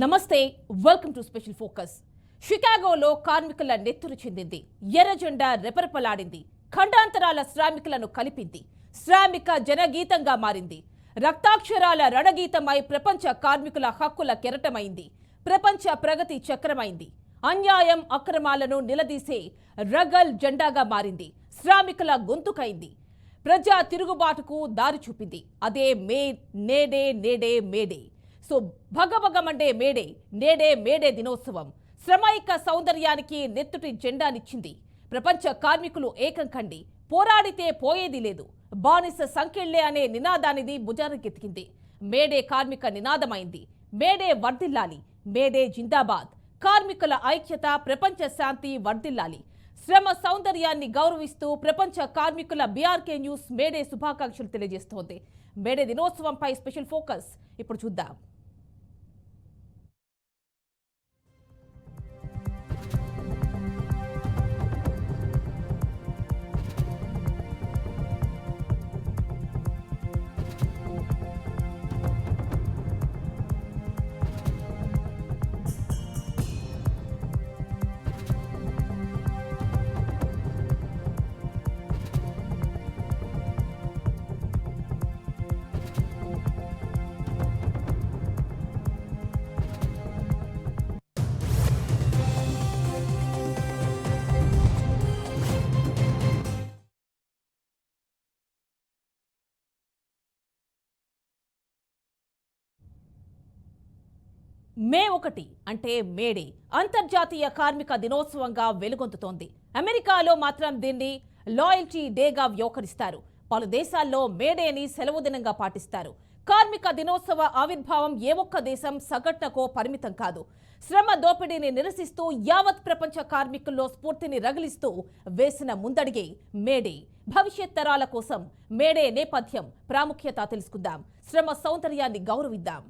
నమస్తే welcome to special focus. షికాగోలో కార్మికుల నెత్తురు చెందింది. ఎర్ర జెండా రెపరెపలాడింది. ఖండాంతరాల శ్రామికులను కలిపింది. శ్రామిక జనగీతంగా మారింది. రక్తాక్షరాల రణగీతమై ప్రపంచ కార్మికుల హక్కుల కెరటమైంది. ప్రపంచ ప్రగతి చక్రమైంది. అన్యాయం అక్రమాలను నిలదీసే రగల్ జెండాగా మారింది. శ్రామికుల గొంతుకైంది. ప్రజా తిరుగుబాటుకు దారి చూపింది. అదే నేడే నేడే మేడే. సో భగభగమండే మేడే, నేడే మేడే దినోత్సవం శ్రమైక సౌందర్యానికి నెత్తుటి జెండానిచ్చింది. ప్రపంచ కార్మికులు ఏకం కండి, పోరాడితే పోయేది లేదు, బానిస సంకెళ్లే అనే నినాదానిది భుజానికెత్తికింది. మేడే కార్మిక నినాదమైంది. మేడే వర్ధిల్లాలి, మేడే జిందాబాద్. కార్మికుల ఐక్యత, ప్రపంచ శాంతి వర్ధిల్లాలి. శ్రమ సౌందర్యాన్ని గౌరవిస్తూ ప్రపంచ కార్మికుల బీఆర్కే న్యూస్ మేడే శుభాకాంక్షలు తెలియజేస్తోంది. మేడే దినోత్సవంపై స్పెషల్ ఫోకస్ ఇప్పుడు చూద్దాం. మే 1 అంటే మేడే అంతర్జాతీయ కార్మిక దినోత్సవంగా వెలుగొందుతోంది. అమెరికాలో మాత్రం దీన్ని లాయల్టీ డేగా వ్యవహరిస్తారు. పలు దేశాల్లో మేడేని సెలవు దినంగా పాటిస్తారు. కార్మిక దినోత్సవ ఆవిర్భావం ఏ ఒక్క దేశం సగటునకో పరిమితం కాదు. శ్రమ దోపిడీని నిరసిస్తూ యావత్ ప్రపంచ కార్మికుల్లో స్ఫూర్తిని రగిలిస్తూ వేసిన ముందడిగే మేడే. భవిష్యత్ తరాల కోసం మేడే నేపథ్యం, ప్రాముఖ్యత తెలుసుకుందాం. శ్రమ సౌందర్యాన్ని గౌరవిద్దాం.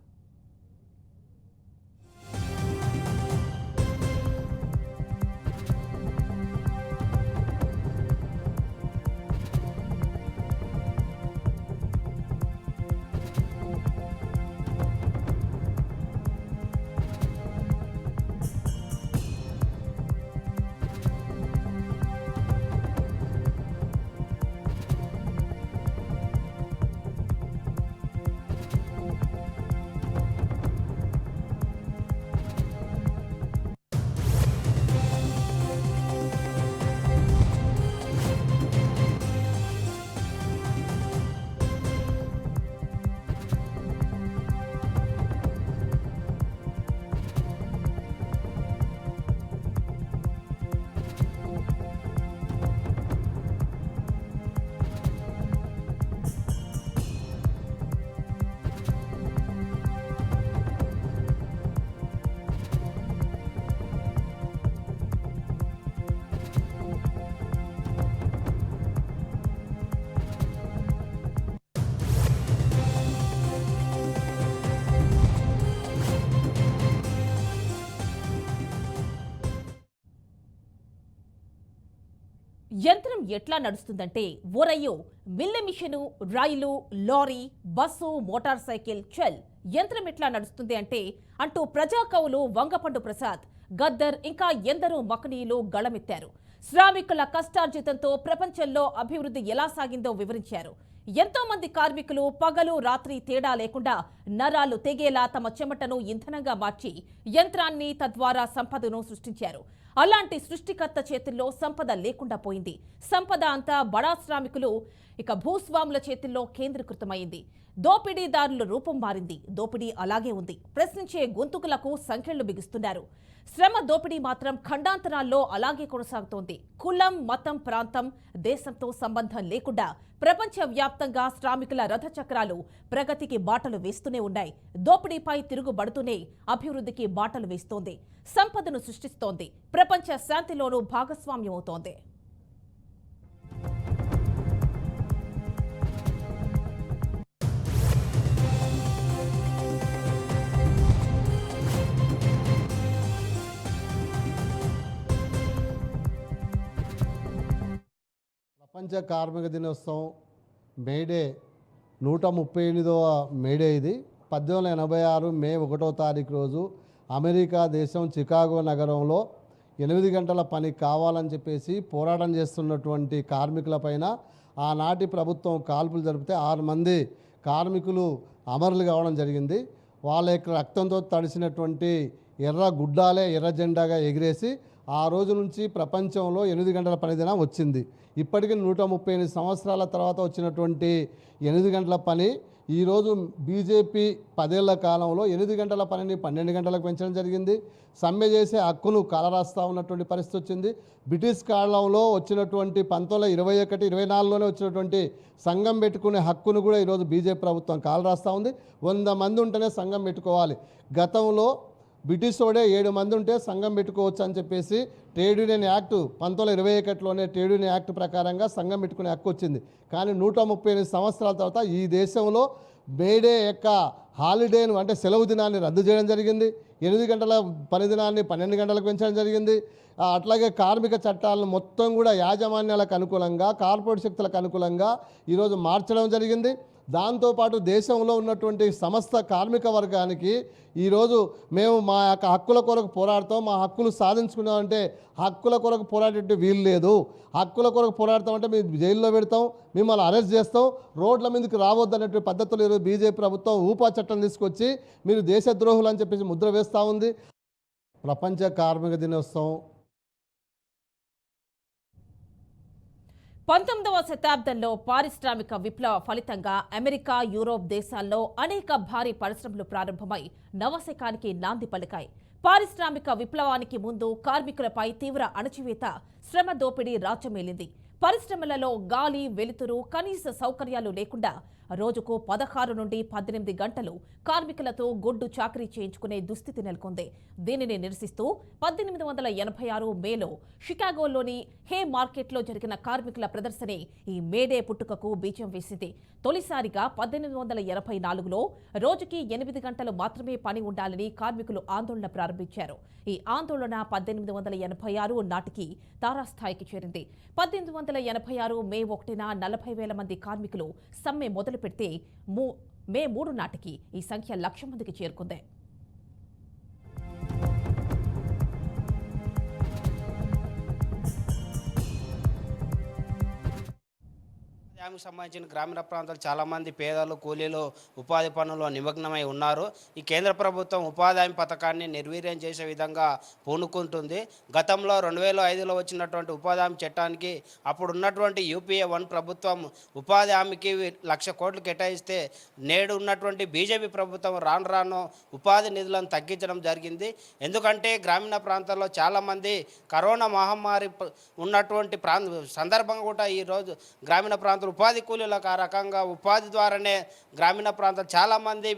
యంత్రం ఎట్లా నడుస్తుందంటే ఓరయ్యో, మిల్లె మిషను, రైలు, లారీ, బస్సు, మోటార్ సైకిల్, చల్ యంత్రం ఎట్లా నడుస్తుంది అంటే అంటూ ప్రజాకవులు వంగపండు ప్రసాద్, గద్దర్ ఇంకా ఎందరో మకనీయులు గళమెత్తారు. శ్రామికుల కష్టార్జితంతో ప్రపంచంలో అభివృద్ధి ఎలా సాగిందో వివరించారు. ఎంతో మంది కార్మికులు పగలు రాత్రి తేడా లేకుండా నరాలు తెగేలా తమ చెమటను ఇంధనంగా మార్చి యంత్రాన్ని, తద్వారా సంపదను సృష్టించారు. అలాంటి సృష్టికర్త చేతుల్లో సంపద లేకుండా పోయింది. సంపద అంతా బడా శ్రామికులు, ఇక భూస్వాముల చేతుల్లో కేంద్రీకృతమైంది. దోపిడీదారుల రూపం మారింది. దోపిడీ అలాగే ఉంది. ప్రశ్నించే గొంతుకులకు సంఖ్యలు బిగిస్తున్నారు. శ్రమ దోపిడీ మాత్రం ఖండాంతరాల్లో అలాగే కొనసాగుతోంది. కులం, మతం, ప్రాంతం, దేశంతో సంబంధం లేకుండా ప్రపంచవ్యాప్తంగా శ్రామికుల రథచక్రాలు ప్రగతికి బాటలు వేస్తూనే ఉన్నాయి. దోపిడీపై తిరుగుబడుతూనే అభివృద్ధికి బాటలు వేస్తోంది. సంపదను సృష్టిస్తోంది. ప్రపంచ శాంతిలోనూ భాగస్వామ్యమవుతోంది. ప్రపంచ కార్మిక దినోత్సవం మేడే 138వ మేడే ఇది 1886 మే 1వ తారీఖు రోజు అమెరికా దేశం చికాగో నగరంలో 8 గంటల పని కావాలని చెప్పేసి పోరాటం చేస్తున్నటువంటి కార్మికులపైన ఆనాటి ప్రభుత్వం కాల్పులు జరిపితే 6 మంది కార్మికులు అమరులు కావడం జరిగింది. వాళ్ళ యొక్క రక్తంతో తడిసినటువంటి ఎర్ర గుడ్డాలే ఎర్ర జెండాగా ఎగిరేసి ఆ రోజు నుంచి ప్రపంచంలో 8 గంటల పని దినం వచ్చింది. ఇప్పటికీ 138 సంవత్సరాల తర్వాత వచ్చినటువంటి 8 గంటల పని ఈరోజు బీజేపీ 10 ఏళ్ల కాలంలో 8 గంటల పనిని 12 గంటలకు పెంచడం జరిగింది. సమ్మె చేసే హక్కును కాలరాస్తూ ఉన్నటువంటి పరిస్థితి వచ్చింది. బ్రిటిష్ కాలంలో వచ్చినటువంటి 1921, 24లోనే వచ్చినటువంటి సంఘం పెట్టుకునే హక్కును కూడా ఈరోజు బీజేపీ ప్రభుత్వం కాలరాస్తూ ఉంది. 100 మంది ఉంటేనే సంఘం పెట్టుకోవాలి. గతంలో బ్రిటిష్ వాడే 7 మంది ఉంటే సంఘం పెట్టుకోవచ్చు అని చెప్పేసి ట్రేడ్ యూనియన్ యాక్ట్ 1921లోనే ట్రేడ్ యూనియన్ యాక్ట్ ప్రకారంగా సంఘం పెట్టుకునే హక్కు వచ్చింది. కానీ 138 సంవత్సరాల తర్వాత ఈ దేశంలో మేడే యొక్క హాలిడేను అంటే సెలవు దినాన్ని రద్దు చేయడం జరిగింది. 8 గంటల పని దినాన్ని 12 గంటలకు పెంచడం జరిగింది. అట్లాగే కార్మిక చట్టాలను మొత్తం కూడా యాజమాన్యాలకు అనుకూలంగా కార్పొరేట్ శక్తులకు అనుకూలంగా ఈరోజు మార్చడం జరిగింది. దాంతోపాటు దేశంలో ఉన్నటువంటి సమస్త కార్మిక వర్గానికి ఈరోజు మేము మా యొక్క హక్కుల కొరకు పోరాడతాం, మా హక్కులు సాధించుకున్నామంటే హక్కుల కొరకు పోరాడే వీలు లేదు. హక్కుల కొరకు పోరాడతామంటే మేము జైల్లో పెడతాం, మిమ్మల్ని అరెస్ట్ చేస్తాం, రోడ్ల మీదకి రావద్దు అనేటువంటి పద్ధతులు ఈరోజు బీజేపీ ప్రభుత్వం ఊపా చట్టం తీసుకొచ్చి మీరు దేశద్రోహులు అని చెప్పేసి ముద్ర వేస్తూ ఉంది. ప్రపంచ కార్మిక దినోత్సవం 19వ శతాబ్దంలో పారిశ్రామిక విప్లవ ఫలితంగా అమెరికా, యూరోప్ దేశాల్లో అనేక భారీ పరిశ్రమలు ప్రారంభమై నవశకానికి నాంది పలికాయి. పారిశ్రామిక విప్లవానికి ముందు కార్మికులపై తీవ్ర అణచివేత, శ్రమ దోపిడీ రాజ్యమేలింది. పరిశ్రమలలో గాలి, వెలుతురు, కనీస సౌకర్యాలు లేకుండా రోజుకు 16 నుండి 18 గంటలు కార్మికులతో గొడ్డు చాకరీ చేయించుకునే దుస్థితి నెలకొంది. దీనిని నిరసిస్తూ 1886 మేలో షికాగోలోని హే మార్కెట్లో జరిగిన కార్మికుల ప్రదర్శనే ఈ మేడే పుట్టుకకు బీజం వేసింది. తొలిసారిగా 1884లో రోజుకి 8 గంటలు మాత్రమే పని ఉండాలని కార్మికులు ఆందోళన ప్రారంభించారు. ఈ ఆందోళన 1886 నాటికి తారాస్థాయికి చేరింది. 1886 మే 1న 40,000 మంది కార్మికులు సమ్మె మొదలు పెడితే మే 3 నాటికి ఈ సంఖ్య 1,00,000 మందికి చేరుకుంది. హామీకి సంబంధించిన గ్రామీణ ప్రాంతాలు చాలామంది పేదలు, కూలీలు ఉపాధి పనుల్లో నిమగ్నమై ఉన్నారు. ఈ కేంద్ర ప్రభుత్వం ఉపాధి హామీ పథకాన్ని నిర్వీర్యం చేసే విధంగా పూనుకుంటుంది. గతంలో 2005లో వచ్చినటువంటి ఉపాధి హామీ చట్టానికి అప్పుడు ఉన్నటువంటి యూపీఏ 1 ప్రభుత్వం ఉపాధి హామీకి 1,00,000 కోట్లు కేటాయిస్తే నేడు ఉన్నటువంటి బీజేపీ ప్రభుత్వం రాను ఉపాధి నిధులను తగ్గించడం జరిగింది. ఎందుకంటే గ్రామీణ ప్రాంతాల్లో చాలామంది కరోనా మహమ్మారి ఉన్నటువంటి సందర్భంగా కూడా ఈరోజు గ్రామీణ ప్రాంతాలు ఉపాధి కూలీలకు ఆ రకంగా ఉపాధి ద్వారానే గ్రామీణ ప్రాంతాలు చాలామంది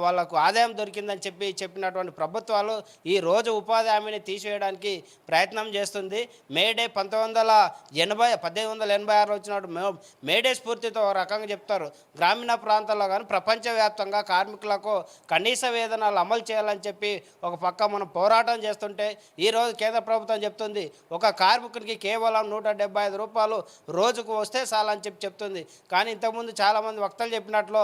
వాళ్ళకు ఆదాయం దొరికిందని చెప్పినటువంటి ప్రభుత్వాలు ఈ రోజు ఉపాధి హామీని తీసివేయడానికి ప్రయత్నం చేస్తుంది. మేడే 1886 వచ్చినప్పుడు మేడే స్ఫూర్తితో ఒక రకంగా చెప్తారు. గ్రామీణ ప్రాంతాల్లో కానీ ప్రపంచవ్యాప్తంగా కార్మికులకు కనీస వేతనాలు అమలు చేయాలని చెప్పి ఒక పక్క మనం పోరాటం చేస్తుంటే ఈరోజు కేంద్ర ప్రభుత్వం చెప్తుంది ఒక కార్మికునికి కేవలం 175 రూపాయలు రోజుకు వస్తే చాలని చెప్తుంది. కానీ ఇంతకుముందు చాలామంది వక్తలు చెప్పినట్లు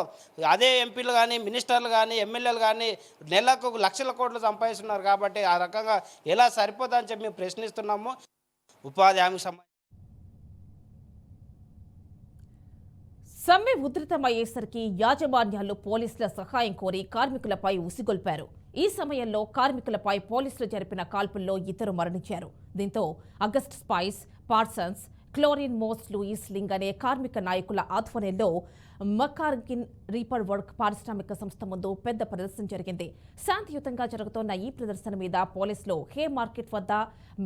అదే ఎంపీలు కానీ, మినిస్టర్లు కానీ, ఎమ్మెల్యేలు కానీ నెలకు 1,00,000 కోట్లు సంపాదిస్తున్నారు. కాబట్టి ఆ రకంగా ఎలా సరిపోతుందని చెప్పి మేము ప్రశ్నిస్తున్నాము. ఉపాధి హామీ సమ్మె ఉధృతమయ్యేసరికి యాజమాన్యాలు పోలీసుల సహాయం కోరి కార్మికులపై ఉసిగొల్పారు. ఈ సమయంలో కార్మికులపై పోలీసులు జరిపిన కాల్పుల్లో 2 మరణించారు. దీంతో అగస్ట్ స్పైస్, పార్సన్స్, క్లోరిన్ మోస్ లూయిస్ లింగ్ అనే కార్మిక నాయకుల ఆధ్వర్యంలో మకార్గిన్ రీపర్ వర్క్ పారిశ్రామిక సంస్థ ముందు పెద్ద ప్రదర్శన జరిగింది. శాంతియుతంగా జరుగుతున్న ఈ ప్రదర్శన మీద పోలీసులు హే మార్కెట్ వద్ద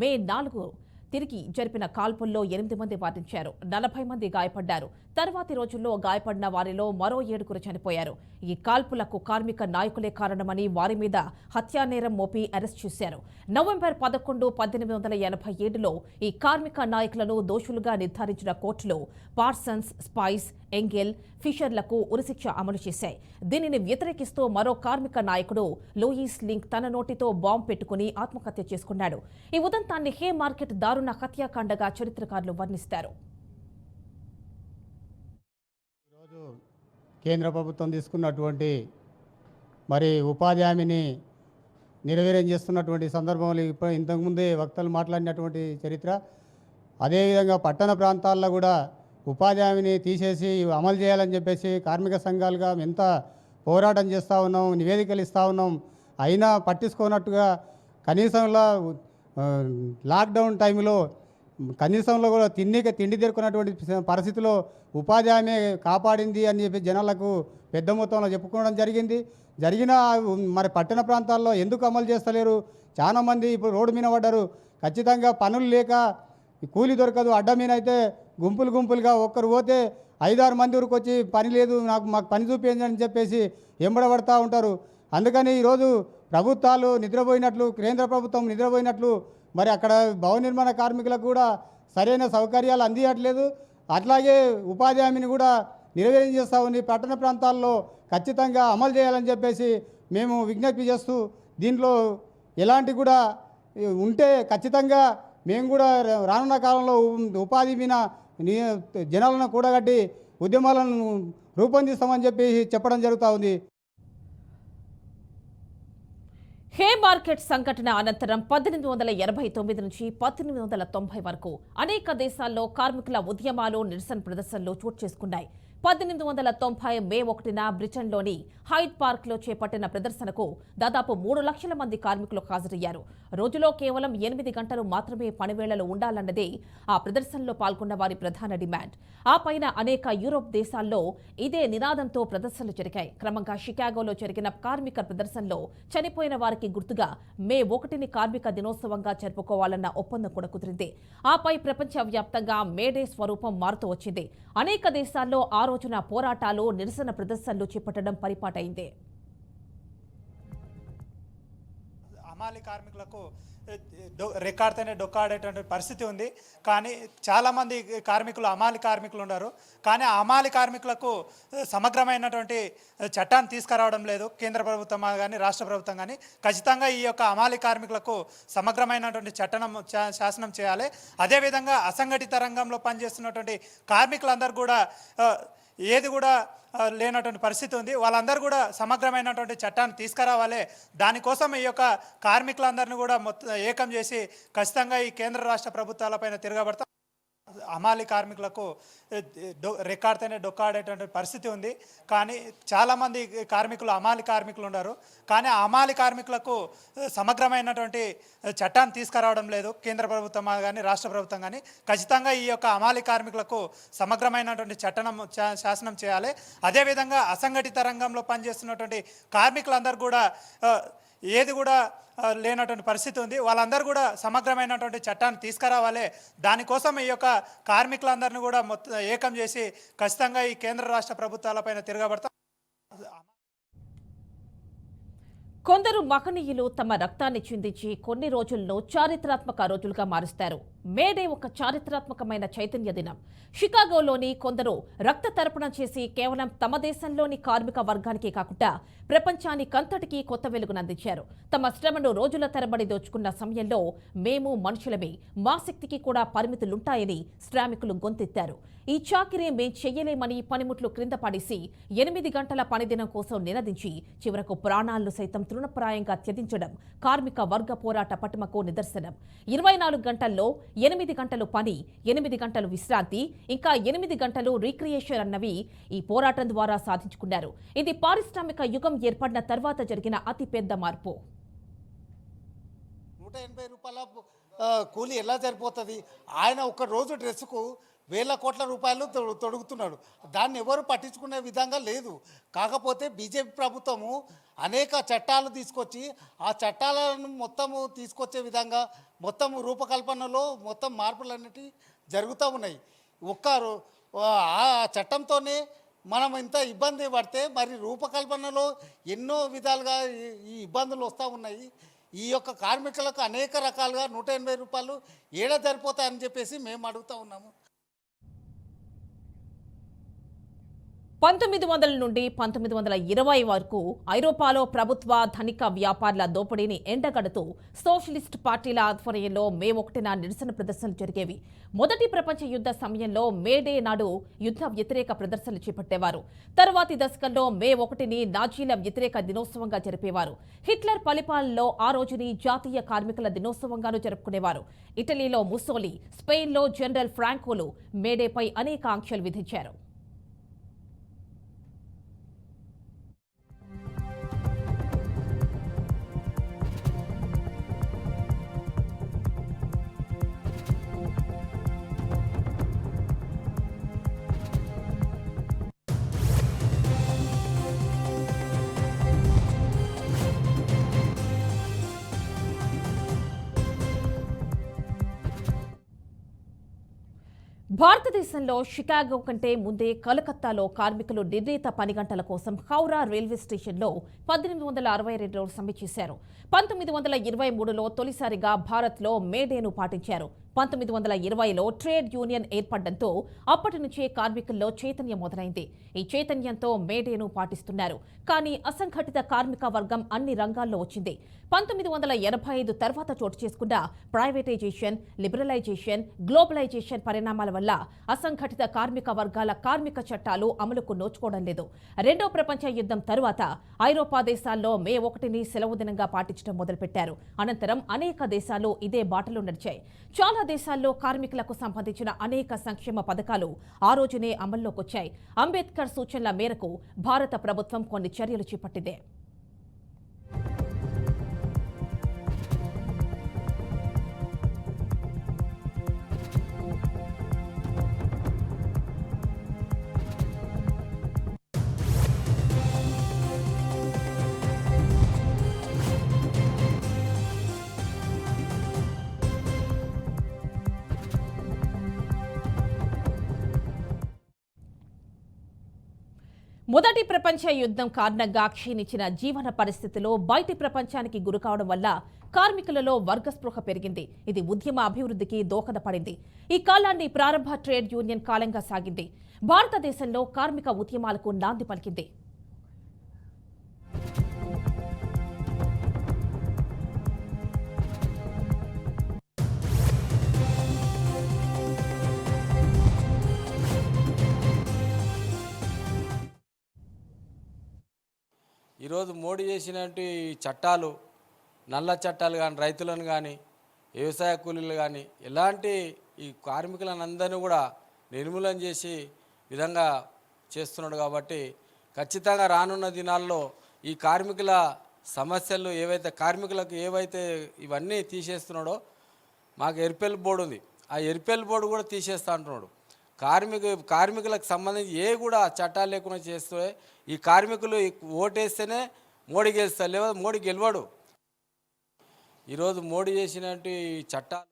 మే 4 తిరిగి జరిపిన కాల్పుల్లో 8 మంది మరణించారు, 40 మంది గాయపడ్డారు. తర్వాతి రోజుల్లో గాయపడిన వారిలో మరో 7 చనిపోయారు. ఈ కాల్పులకు కార్మిక నాయకులే కారణమని వారి మీద హత్యానేరం మోపి అరెస్ట్ చేశారు. నవంబర్ 11, 1887లో ఈ కార్మిక నాయకులను దోషులుగా నిర్ధారించిన కోర్టులో పార్సన్స్, స్పైస్, ఎంగెల్, ఫిషర్లకు ఉరిశిక్ష అమలు చేశాయి. దీనిని వ్యతిరేకిస్తూ మరో కార్మిక నాయకుడు లూయిస్ లింక్ తన నోటితో బాంబు పెట్టుకుని ఆత్మహత్య చేసుకున్నాడు. ఈ ఉదంతాన్ని హే మార్కెట్ దారుణ హత్యాకాండగా చరిత్రకారులు వర్ణిస్తారు. ఈరోజు కేంద్ర ప్రభుత్వం తీసుకున్నటువంటి ఉపాధి హామీని నెరవేరం చేస్తున్నటువంటి సందర్భంలో ఇప్పుడు ఇంతకుముందే వక్తలు మాట్లాడినటువంటి చరిత్ర. అదేవిధంగా పట్టణ ప్రాంతాల్లో కూడా ఉపాధి హామీని తీసేసి అమలు చేయాలని చెప్పేసి కార్మిక సంఘాలుగా ఎంత పోరాటం చేస్తూ ఉన్నాం, నివేదికలు ఇస్తూ ఉన్నాం. అయినా పట్టించుకోనట్టుగా కనీసంలో లాక్డౌన్ టైంలో కనీసంలో కూడా తిండి తెరుకున్నటువంటి పరిస్థితిలో ఉపాధి హామీ కాపాడింది అని చెప్పి జనాలకు పెద్ద మొత్తంలో చెప్పుకోవడం జరిగిన మరి పట్టణ ప్రాంతాల్లో ఎందుకు అమలు చేస్తలేరు? చాలామంది ఇప్పుడు రోడ్డు మీద పడ్డారు. ఖచ్చితంగా పనులు లేక కూలి దొరకదు. అడ్డ మీద అయితే గుంపులుగా ఒక్కరు పోతే 5-6 మంది ఊరికి వచ్చి పని లేదు, మాకు పని చూపించండి అని చెప్పేసి ఎంబడబడతా ఉంటారు. అందుకని ఈరోజు ప్రభుత్వాలు నిద్రపోయినట్లు, కేంద్ర ప్రభుత్వం నిద్రపోయినట్లు మరి అక్కడ భవన నిర్మాణ కార్మికులకు కూడా సరైన సౌకర్యాలు అందియట్లేదు. అట్లాగే ఉపాధి హామీని కూడా నెరవేరం చేస్తూ ఉంది. పట్టణ ప్రాంతాల్లో ఖచ్చితంగా అమలు చేయాలని చెప్పేసి మేము విజ్ఞప్తి చేస్తూ, దీంట్లో ఎలాంటి కూడా ఉంటే ఖచ్చితంగా మేము కూడా రానున్న కాలంలో ఉపాధి మీద జనాలను కూడగట్టి ఉద్యమాలను రూపొందిస్తామని చెప్పి చెప్పడం జరుగుతూ ఉంది. హే మార్కెట్ సంఘటన అనంతరం 1889 నుంచి 1890 వరకు అనేక దేశాల్లో కార్మికుల ఉద్యమాలు, నిరసన ప్రదర్శనలు చోటు చేసుకున్నాయి. 1890 మే 1న బ్రిటన్లోని హైడ్ పార్క్లో చేపట్టిన ప్రదర్శనకు దాదాపు 3 లక్షల మంది కార్మికులు హాజరయ్యారు. రోజులో కేవలం 8 గంటలు మాత్రమే పనివేళలు ఉండాలన్నదే ఆ ప్రదర్శనలో పాల్గొన్న వారి ప్రధాన డిమాండ్. ఆ పైన అనేక యూరోప్ దేశాల్లో ఇదే నినాదంతో ప్రదర్శనలు జరిగాయి. క్రమంగా షికాగోలో జరిగిన కార్మిక ప్రదర్శనలో చనిపోయిన వారికి గుర్తుగా మే 1ని కార్మిక దినోత్సవంగా జరుపుకోవాలన్న ఒప్పందం కూడా కుదిరింది. ఆపై ప్రపంచవ్యాప్తంగా మేడే స్వరూపం మారుతూ వచ్చింది. అనేక దేశాల్లో ఆ రోజున పోరాటాలు, నిరసన ప్రదర్శనలు చేపట్టడం పరిపాటైంది. అమాలి కార్మికులకు రెక్కాడితేనే డొక్కాడేటువంటి పరిస్థితి ఉంది. కానీ చాలామంది కార్మికులు అమాలి కార్మికులు ఉన్నారు. కానీ ఆ అమాలి కార్మికులకు సమగ్రమైనటువంటి చట్టాన్ని తీసుకురావడం లేదు కేంద్ర ప్రభుత్వం కానీ రాష్ట్ర ప్రభుత్వం కానీ. ఖచ్చితంగా ఈ యొక్క అమాలి కార్మికులకు సమగ్రమైనటువంటి శాసనం చేయాలి. అదేవిధంగా అసంఘటిత రంగంలో పనిచేస్తున్నటువంటి కార్మికులందరూ కూడా ఏది కూడా లేనటువంటి పరిస్థితి ఉంది. వాళ్ళందరూ కూడా సమగ్రమైనటువంటి చట్టాన్ని తీసుకురావాలి. దానికోసం ఈ యొక్క కార్మికులందరినీ కూడా ఏకం చేసి ఖచ్చితంగా ఈ కేంద్ర రాష్ట్ర ప్రభుత్వాలపైన తిరగబడతాం. అమాలి కార్మికులకు రెక్కాడితేనే డొక్కాడేటువంటి పరిస్థితి ఉంది. కానీ చాలామంది కార్మికులు అమాలి కార్మికులు ఉన్నారు. కానీ ఆ అమాలి కార్మికులకు సమగ్రమైనటువంటి చట్టాన్ని తీసుకురావడం లేదు కేంద్ర ప్రభుత్వం కానీ రాష్ట్ర ప్రభుత్వం కానీ. ఖచ్చితంగా ఈ యొక్క అమాలి కార్మికులకు సమగ్రమైనటువంటి శాసనం చేయాలి. అదేవిధంగా అసంఘటిత రంగంలో పనిచేస్తున్నటువంటి కార్మికులందరూ కూడా ఏది కూడా లేనటువంటి పరిస్థితి ఉంది. వాళ్ళందరూ కూడా సమగ్రమైనటువంటి చట్టాన్ని తీసుకురావాలి. దానికోసం ఈ యొక్క కార్మికులందరినీ కూడా ఏకం చేసి ఖచ్చితంగా ఈ కేంద్ర రాష్ట్ర ప్రభుత్వాలపైన తిరగబడతాం. కొందరు మహనీయులు తమ రక్తాన్ని చిందించి కొన్ని రోజులను చారిత్రాత్మక రోజులుగా మారుస్తారు. మేడే ఒక చారిత్రాత్మకమైన చైతన్య దినం. షికాగోలోని కొందరు రక్త తర్పణం చేసి కేవలం తమ దేశంలోని కార్మిక వర్గానికే కాకుండా ప్రపంచానికంతటికీ కొత్త వెలుగునందించారు. తమ శ్రమను రోజుల తరబడి దోచుకున్న సమయంలో మేము మనుషులమే, మా శక్తికి కూడా పరిమితులుంటాయని శ్రామికులు గొంతెత్తారు. ఈ చాకిరీ మేం చెయ్యలేమని పనిముట్లు క్రింద పడేసి 8 గంటల పనిదినం కోసం నినదించి చివరకు ప్రాణాలను సైతం తృణప్రాయంగా త్యజించడం కార్మిక వర్గ పోరాట పటిమకు నిదర్శనం. 24 గంటల్లో 8 గంటలు పని, 8 గంటలు విశ్రాంతి, ఇంకా 8 గంటలు రీక్రియేషన్ అన్నవి ఈ పోరాటం ద్వారా సాధించుకున్నారు. ఇది పారిశ్రామిక యుగం ఏర్పడిన తర్వాత జరిగిన అతిపెద్ద మార్పు. 180 రూపాయల కూలి ఎలా సరిపోతుంది? ఆయన ఒక రోజు డ్రెస్సుకు వేల కోట్ల రూపాయలు తొడుగుతున్నాడు. దాన్ని ఎవరు పట్టించుకునే విధంగా లేదు. కాకపోతే బీజేపీ ప్రభుత్వము అనేక చట్టాలు తీసుకొచ్చి ఆ చట్టాలను మొత్తము తీసుకొచ్చే విధంగా మొత్తం రూపకల్పనలో మొత్తం మార్పులన్నిటి జరుగుతూ ఉన్నాయి. ఆ చట్టంతోనే మనం ఇంత ఇబ్బంది పడితే మరి రూపకల్పనలో ఎన్నో విధాలుగా ఈ ఇబ్బందులు వస్తూ ఉన్నాయి. ఈ యొక్క కార్మికులకు అనేక రకాలుగా 180 రూపాయలు ఏడ సరిపోతాయని చెప్పేసి మేము అడుగుతూ ఉన్నాము. 1900 నుండి 1920 వరకు ఐరోపాలో ప్రభుత్వ ధనిక వ్యాపారుల దోపిడీని ఎండగడుతూ సోషలిస్ట్ పార్టీల ఆధ్వర్యంలో మే 1న నిరసన ప్రదర్శనలు జరిగేవి. మొదటి ప్రపంచ యుద్ధ సమయంలో మేడే నాడు యుద్ధ వ్యతిరేక ప్రదర్శనలు చేపట్టేవారు. తరువాతి దశకంలో మే 1ని నాజీల వ్యతిరేక దినోత్సవంగా జరిపేవారు. హిట్లర్ పరిపాలనలో ఆ రోజుని జాతీయ కార్మికుల దినోత్సవంగాను జరుపుకునేవారు. ఇటలీలో ముస్సోలి, స్పెయిన్లో జనరల్ ఫ్రాంకోలు మేడేపై అనేక ఆంక్షలు విధించారు. భారతదేశంలో షికాగో కంటే ముందే కలకత్తాలో కార్మికులు నిర్ణీత పని గంటల కోసం హౌరా రైల్వే స్టేషన్లో 1862లో సమ్మె చేశారు. 1923లో తొలిసారిగా భారత్లో మేడేను పాటించారు. 1920లో ట్రేడ్ యూనియన్ ఏర్పడడంతో అప్పటి నుంచే కార్మికుల్లో చైతన్యం మొదలైంది. ఈ చైతన్యంతో మేడేను పాటిస్తున్నారు. కానీ అసంఘటిత కార్మిక వర్గం అన్ని రంగాల్లో వచ్చింది. 1985 తర్వాత చోటు చేసుకున్న ప్రైవేటైజేషన్, లిబరలైజేషన్, గ్లోబలైజేషన్ పరిణామాల వల్ల అసంఘటిత కార్మిక వర్గాల కార్మిక చట్టాలు అమలుకు నోచుకోవడం లేదు. రెండో ప్రపంచ యుద్ధం తరువాత ఐరోపా దేశాల్లో మే 1ని సెలవు దినంగా పాటించడం మొదలుపెట్టారు. అనంతరం అనేక దేశాలు ఇదే బాటలో నడిచాయి. చాలా దేశాల్లో కార్మికులకు సంబంధించిన అనేక సంక్షేమ పథకాలు ఆ రోజునే అమల్లోకొచ్చాయి. అంబేద్కర్ సూచనల మేరకు భారత ప్రభుత్వం కొన్ని చర్యలు చేపట్టింది. మొదటి ప్రపంచ యుద్ధం కారణంగా క్షీణించిన జీవన పరిస్థితుల్లో బయటి ప్రపంచానికి గురికావడం వల్ల కార్మికులలో వర్గస్పృహ పెరిగింది. ఇది ఉద్యమ అభివృద్ధికి దోహదపడింది. ఈ కాలాన్ని ప్రారంభ ట్రేడ్ యూనియన్ కాలంగా సాగింది. భారతదేశంలో కార్మిక ఉద్యమాలకు నాంది పలికింది. ఈరోజు మోడీ చేసినట్టు ఈ చట్టాలు, నల్ల చట్టాలు కానీ, రైతులను కానీ, వ్యవసాయ కూలీలు కానీ, ఎలాంటి ఈ కార్మికులను అందరినీ కూడా నిర్మూలన చేసి విధంగా చేస్తున్నాడు. కాబట్టి ఖచ్చితంగా రానున్న దినాల్లో ఈ కార్మికుల సమస్యలు కార్మికులకు ఏవైతే ఇవన్నీ తీసేస్తున్నాడో, మాకు ఎర్పెల్ బోర్డు ఉంది, ఆ ఎర్పెల్ బోర్డు కూడా తీసేస్తా అంటున్నాడు. కార్మికులకు సంబంధించి కూడా చట్టాలు లేకుండా చేస్తే ఈ కార్మికులు ఓటేస్తేనే మోడీ గెలుస్తారు, లేదా మోడీ గెలవడు. ఈరోజు మోడీ చేసినట్టు ఈ చట్టాలు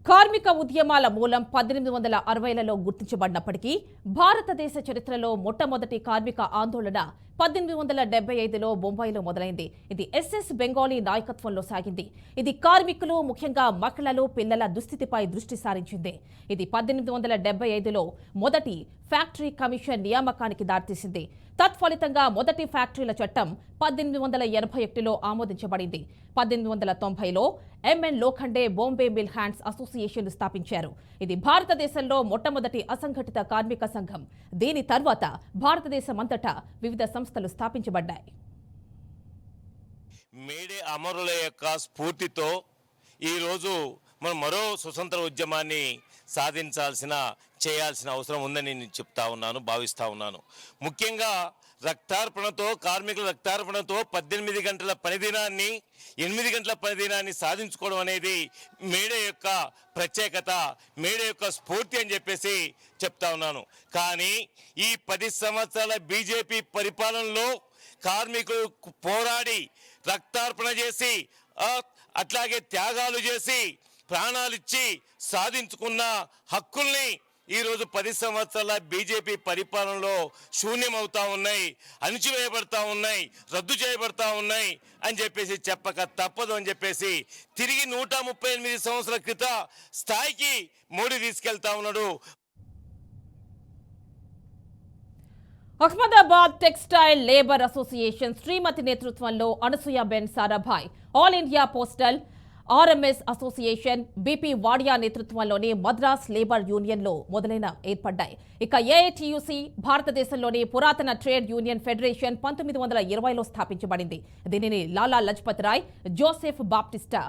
కార్మిక ఉద్యమాల మూలం 1860లలో గుర్తించబడినప్పటికీ భారతదేశ చరిత్రలో మొట్టమొదటి కార్మిక ఆందోళన 1875లో బొంబాయిలో మొదలైంది. ఇది ఎస్ఎస్ బెంగాలీ నాయకత్వంలో సాగింది. ఇది కార్మికులు, ముఖ్యంగా మహిళలు, పిల్లల దుస్థితిపై దృష్టి సారించింది. ఇది 1875లో మొదటి ఫ్యాక్టరీ కమిషన్ నియామకానికి దారితీసింది. తత్ఫలితంగా మొదటి ఫ్యాక్టరీల చట్టం 1881లో ఆమోదించబడింది. 1890లో M N Lokhande Bombay mill hands association స్థాపించారు. ఇది భారతదేశంలో మొట్టమొదటి అసంఘటిత కార్మిక సంఘం. దీని తర్వాత భారతదేశమంతటా వివిధ సంస్థలు స్థాపించబడ్డాయి. మేడే అమరుల యొక్క స్ఫూర్తితో ఈరోజు మనం మరో స్వతంత్ర ఉద్యమాన్ని చేయాల్సిన అవసరం ఉందని నేను భావిస్తా ఉన్నాను. ముఖ్యంగా రక్తార్పణతో, కార్మికుల రక్తార్పణతో 18 గంటల పనిదినాన్ని 8 గంటల పనిదినాన్ని సాధించుకోవడం అనేది మేడే యొక్క ప్రత్యేకత, మేడే యొక్క స్ఫూర్తి అని చెప్పేసి చెప్తా ఉన్నాను. కానీ ఈ 10 సంవత్సరాల బీజేపీ పరిపాలనలో కార్మికులు పోరాడి రక్తార్పణ చేసి, అట్లాగే త్యాగాలు చేసి, ప్రాణాలిచ్చి సాధించుకున్న హక్కుల్ని ఈరోజు 10 సంవత్సరాల బీజేపీ పరిపాలనలో శూన్యమవుతా ఉన్నాయి, అణిచివేయబడతా ఉన్నాయి, రద్దు చేయబడతా ఉన్నాయి అని చెప్పేసి చెప్పక తప్పదు అని చెప్పేసి తిరిగి 138 సంవత్సరాల క్రితం స్థాయికి మోడీ తీసుకెళ్తా ఉన్నాడు. Ahmedabad textile labour association Shrimati నేతృత్వంలో Anasuyaben Sarabhai, all India postal RMS association, B P Wadia నేతృత్వంలోని మద్రాస్ లేబర్ యూనియన్లో ఏర్పడ్డాయి. ఇక ఏఐటియుసి భారతదేశంలోని పురాతన ట్రేడ్ యూనియన్ ఫెడరేషన్ 1920లో స్థాపించబడింది. దీనిని లాలా లజపత్ రాయ్, జోసెఫ్ బాప్టిస్టా,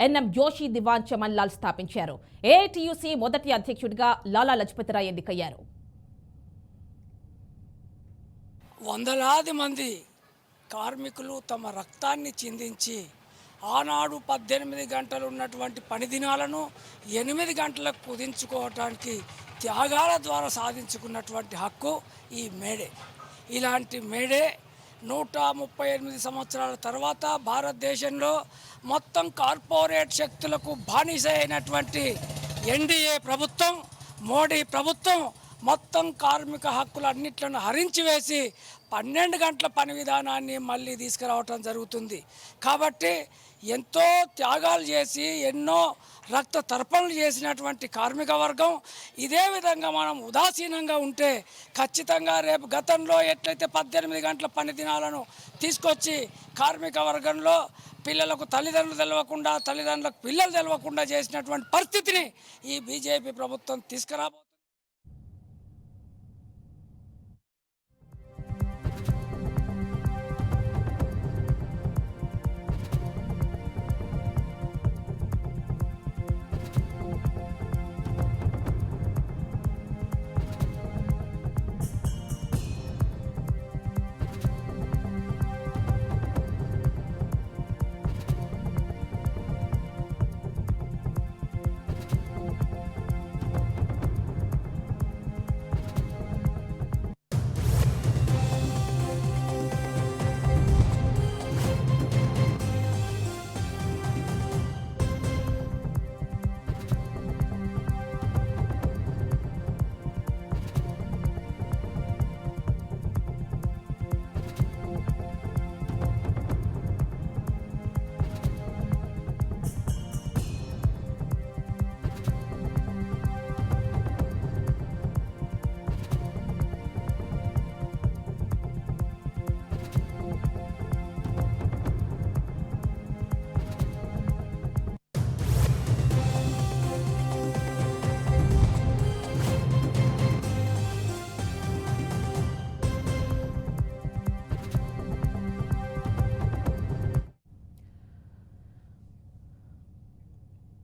ఎన్ఎం జోషి, దివాన్ చమన్ లాల్ స్థాపించారు. ఏఐటియుసి మొదటి అధ్యక్షుడిగా లాలా లజపత్ రాయ్ ఎన్నికయ్యారు. వందలాది మంది కార్మికులు తమ రక్తాన్ని చిందించి ఆనాడు 18 గంటలు ఉన్నటువంటి పని దినాలను 8 గంటలకు కుదించుకోవటానికి త్యాగాల ద్వారా సాధించుకున్నటువంటి హక్కు ఈ మేడే. ఇలాంటి మేడే 138 సంవత్సరాల తర్వాత భారతదేశంలో మొత్తం కార్పొరేట్ శక్తులకు బానిస అయినటువంటి ఎన్డీఏ ప్రభుత్వం, మోడీ ప్రభుత్వం మొత్తం కార్మిక హక్కులన్నిట్లను హరించి 12 గంటల పని విధానాన్ని మళ్ళీ తీసుకురావటం జరుగుతుంది. కాబట్టి ఎంతో త్యాగాలు చేసి ఎన్నో రక్త తర్పణలు చేసినటువంటి కార్మిక వర్గం ఇదే విధంగా మనం ఉదాసీనంగా ఉంటే ఖచ్చితంగా రేపు గతంలో ఎట్లయితే 18 గంటల పని దినాలను తీసుకొచ్చి కార్మిక వర్గంలో పిల్లలకు తల్లిదండ్రులు తెలవకుండా, తల్లిదండ్రులకు పిల్లలు తెలవకుండా చేసినటువంటి పరిస్థితిని ఈ బీజేపీ ప్రభుత్వం తీసుకురాబోతుంది.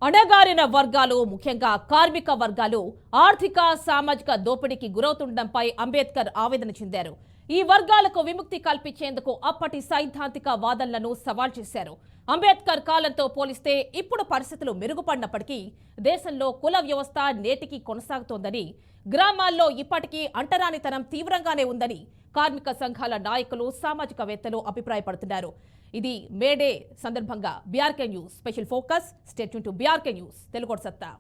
అణగారిన వర్గాలు, ముఖ్యంగా కార్మిక వర్గాలు ఆర్థిక సామాజిక దోపిడీకి గురవుతుండటంపై అంబేద్కర్ ఆవేదన చెందారు. ఈ వర్గాలకు విముక్తి కల్పించేందుకు అప్పటి సైద్ధాంతిక వాదనలను సవాల్ చేశారు. అంబేద్కర్ కాలంతో పోలిస్తే ఇప్పుడు పరిస్థితులు మెరుగుపడినప్పటికీ దేశంలో కుల వ్యవస్థ నేటికి కొనసాగుతోందని, గ్రామాల్లో ఇప్పటికీ అంటరానితనం తీవ్రంగానే ఉందని కార్మిక సంఘాల నాయకులు, సామాజికవేత్తలు అభిప్రాయపడుతున్నారు. ఇది మేడే సందర్భంగా BRK news special focus. Stay tune to BRK news Telugu సత్తా.